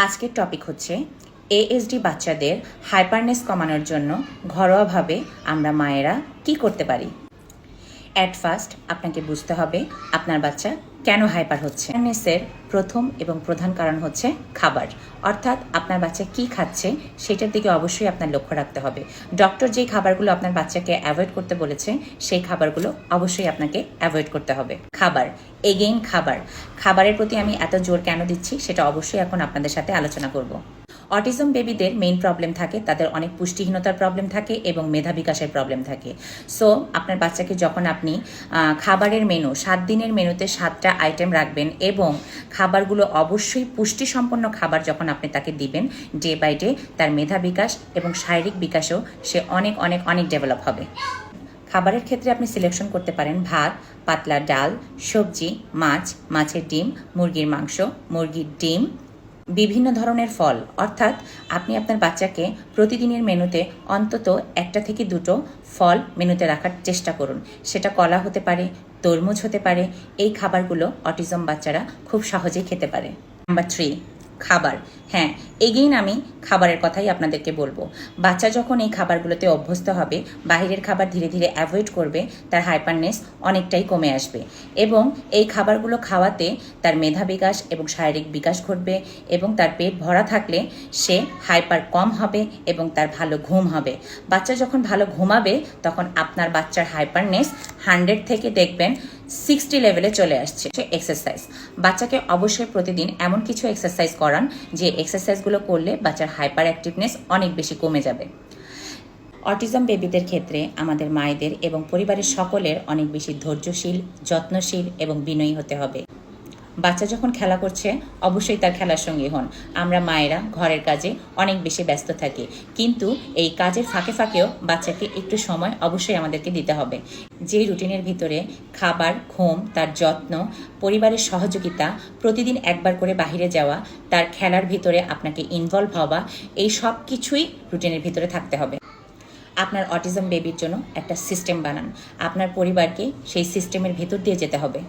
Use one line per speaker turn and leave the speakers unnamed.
আজকের টপিক হচ্ছে এএসডি বাচ্চাদের হাইপারনেস কমানোর জন্য ঘরোয়াভাবে আমরা মায়েরা কি করতে পারি। অ্যাট ফার্স্ট আপনাকে বুঝতে হবে আপনার বাচ্চা কেন হাইপার হচ্ছে। হাইপারনেসের প্রথম এবং প্রধান কারণ হচ্ছে খাবার, অর্থাৎ আপনার বাচ্চা কি খাচ্ছে সেটার দিকে অবশ্যই আপনার লক্ষ্য রাখতে হবে। ডক্টর যেই খাবারগুলো আপনার বাচ্চাকে অ্যাভয়েড করতে বলেছে সেই খাবারগুলো অবশ্যই আপনাকে অ্যাভয়েড করতে হবে। খাবারের প্রতি আমি এত জোর কেন দিচ্ছি সেটা অবশ্যই এখন আপনাদের সাথে আলোচনা করব। অটিজম বেবিদের মেইন প্রবলেম থাকে, তাদের অনেক পুষ্টিহীনতার প্রবলেম থাকে এবং মেধা বিকাশের প্রবলেম থাকে। সো আপনার বাচ্চাকে যখন আপনি খাবারের মেনু 7 দিনের মেনুতে 7টা আইটেম রাখবেন এবং খাবারগুলো অবশ্যই পুষ্টিসম্পন্ন খাবার যখন আপনি তাকে দিবেন, ডে বাই ডে তার মেধা বিকাশ এবং শারীরিক বিকাশেও সে অনেক অনেক অনেক ডেভেলপ হবে। খাবারের ক্ষেত্রে আপনি সিলেকশন করতে পারেন ভাত, পাতলা ডাল, সবজি, মাছের ডিম, মুরগির মাংস, মুরগির ডিম, বিভিন্ন ধরনের ফল। অর্থাৎ আপনি আপনার বাচ্চাকে প্রতিদিনের মেনুতে অন্তত 1টা থেকে 2টো ফল মেনুতে রাখার চেষ্টা করুন। সেটা কলা হতে পারে, তরমুজ হতে পারে। এই খাবারগুলো অটিজম বাচ্চারা খুব সহজেই খেতে পারে। নাম্বার 3, খাবার। হ্যাঁ, এগেইন আমি খাবারের কথাই আপনাদেরকে বলবো। বাচ্চা যখন এই খাবারগুলোতে অভ্যস্ত হবে, বাইরের খাবার ধীরে ধীরে অ্যাভয়েড করবে, তার হাইপারনেস অনেকটাই কমে আসবে এবং এই খাবারগুলো খাওয়াতে তার মেধা বিকাশ এবং শারীরিক বিকাশ ঘটবে এবং তার পেট ভরা থাকলে সে হাইপার কম হবে এবং তার ভালো ঘুম হবে। বাচ্চা যখন ভালো ঘুমাবে তখন আপনার বাচ্চার হাইপারনেস 100 থেকে দেখবেন 60 লেভেলে চলে আসছে। এক্সারসাইজ, বাচ্চাকে অবশ্যই প্রতিদিন এমন কিছু এক্সারসাইজ করান যে এক্সারসাইজগুলো করলে বাচ্চার হাইপার অ্যাক্টিভনেস অনেক বেশি কমে যাবে। অটিজম বেবিদের ক্ষেত্রে আমাদের মায়েদের এবং পরিবারের সকলের অনেক বেশি ধৈর্যশীল, যত্নশীল এবং বিনয়ী হতে হবে। বাচ্চা যখন খেলা করছে অবশ্যই তার খেলার সঙ্গী হন। আমরা মায়েরা ঘরের কাজে অনেক বেশি ব্যস্ত থাকি, কিন্তু এই কাজের ফাঁকে ফাঁকেও বাচ্চাকে একটু সময় অবশ্যই আমাদেরকে দিতে হবে। যে রুটিনের ভিতরে খাবার, ঘুম, তার যত্ন, পরিবারের সহযোগিতা, প্রতিদিন একবার করে বাহিরে যাওয়া, তার খেলার ভিতরে আপনাকে ইনভলভ হওয়া, এই সব কিছুই রুটিনের ভিতরে থাকতে হবে। আপনার অটিজম বেবির জন্য একটা সিস্টেম বানান, আপনার পরিবারকে সেই সিস্টেমের ভিতর দিয়ে যেতে হবে।